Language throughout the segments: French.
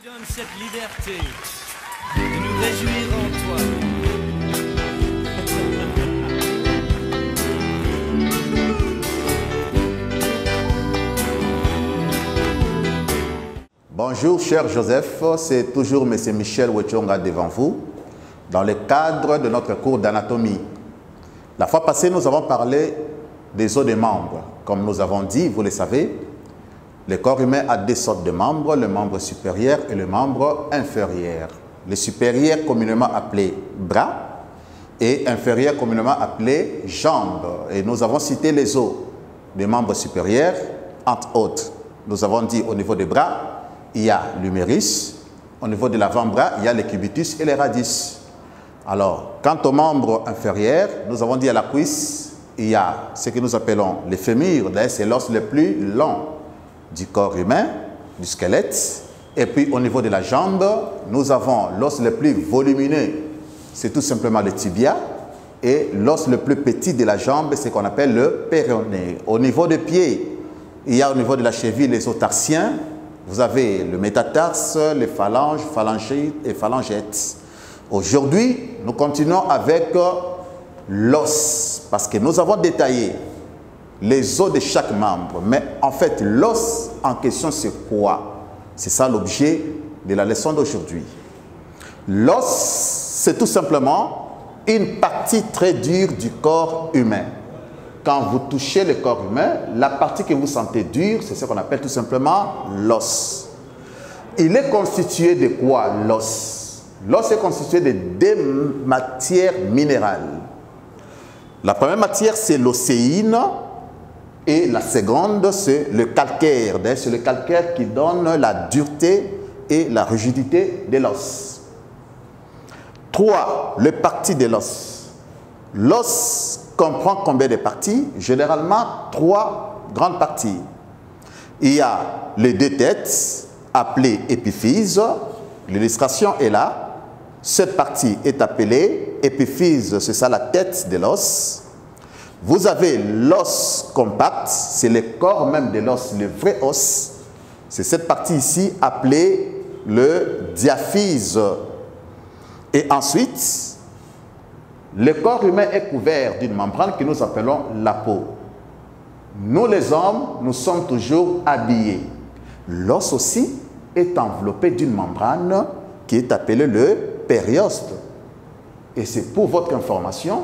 donne cette liberté de nous réjouir en toi. Bonjour cher Joseph, c'est toujours M. Michel Wechonga devant vous dans le cadre de notre cours d'anatomie. La fois passée, nous avons parlé des os des membres. Comme nous avons dit, vous le savez, le corps humain a deux sortes de membres, le membre supérieur et le membre inférieur. Le supérieur communément appelé bras et inférieur communément appelé jambes. Et nous avons cité les os des membres supérieurs, entre autres. Nous avons dit au niveau des bras, il y a l'humérus, au niveau de l'avant-bras, il y a le cubitus et le radius. Alors, quant aux membres inférieurs, nous avons dit à la cuisse, il y a ce que nous appelons les fémurs, c'est l'os le plus long du corps humain, du squelette. Et puis au niveau de la jambe, nous avons l'os le plus volumineux, c'est tout simplement le tibia. Et l'os le plus petit de la jambe, c'est ce qu'on appelle le péroné. Au niveau des pieds, il y a au niveau de la cheville les os tarsiens. Vous avez le métatarse, les phalanges, phalangites et phalangettes. Aujourd'hui, nous continuons avec l'os, parce que nous avons détaillé les os de chaque membre. Mais en fait, l'os en question, c'est quoi? C'est ça l'objet de la leçon d'aujourd'hui. L'os, c'est tout simplement une partie très dure du corps humain. Quand vous touchez le corps humain, la partie que vous sentez dure, c'est ce qu'on appelle tout simplement l'os. Il est constitué de quoi, l'os? L'os est constitué de deux matières minérales. La première matière, c'est l'osséine. Et la seconde, c'est le calcaire. C'est le calcaire qui donne la dureté et la rigidité de l'os. 3. Les parties de l'os. L'os comprend combien de parties? Généralement, 3 grandes parties. Il y a les deux têtes, appelées épiphyses. L'illustration est là. Cette partie est appelée épiphyse, c'est ça la tête de l'os. Vous avez l'os compact, c'est le corps même de l'os, le vrai os. C'est cette partie ici appelée le diaphyse. Et ensuite, le corps humain est couvert d'une membrane que nous appelons la peau. Nous les hommes, nous sommes toujours habillés. L'os aussi est enveloppé d'une membrane qui est appelée le périoste. Et c'est pour votre information,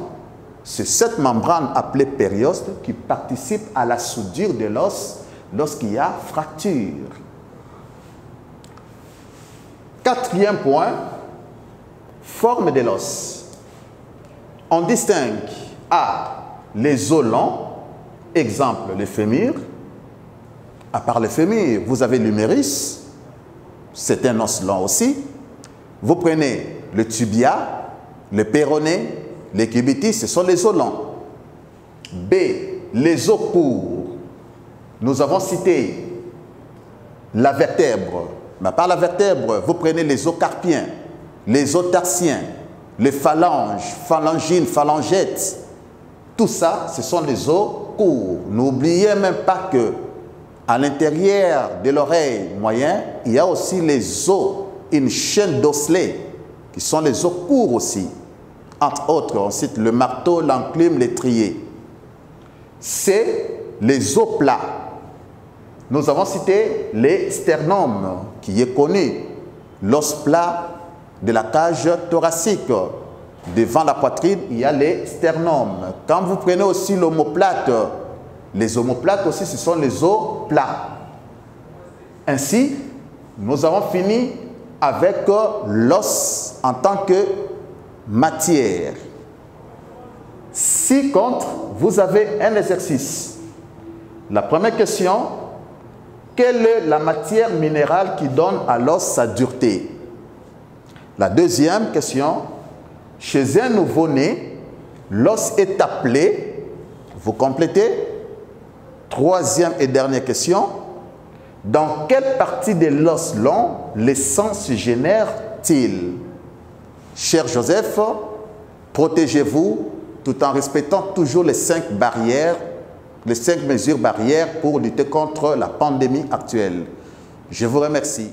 c'est cette membrane appelée périoste qui participe à la soudure de l'os lorsqu'il y a fracture. 4e point, forme de l'os. On distingue A, les os longs, exemple le fémur. À part le fémur, vous avez l'humérus, c'est un os long aussi. Vous prenez le tibia, le péroné, les cubitus, ce sont les os longs. B, les os courts. Nous avons cité la vertèbre. Mais par la vertèbre, vous prenez les os carpiens, les os tarsiens, les phalanges, phalangines, phalangettes. Tout ça, ce sont les os courts. N'oubliez même pas que à l'intérieur de l'oreille moyen, il y a aussi les os, une chaîne d'osselets, qui sont les os courts aussi. Entre autres, on cite le marteau, l'enclume, l'étrier. C'est les os plats. Nous avons cité les sternums, qui est connu. L'os plat de la cage thoracique. Devant la poitrine, il y a les sternums. Quand vous prenez aussi l'omoplate, les omoplates aussi, ce sont les os plats. Ainsi, nous avons fini avec l'os en tant que matière. Si contre, vous avez un exercice. La première question, quelle est la matière minérale qui donne à l'os sa dureté? La deuxième question, chez un nouveau-né, l'os est appelé, vous complétez. Troisième et dernière question, dans quelle partie de l'os long le sang se génère-t-il? Cher Joseph, protégez-vous tout en respectant toujours les 5 barrières, les 5 mesures barrières pour lutter contre la pandémie actuelle. Je vous remercie.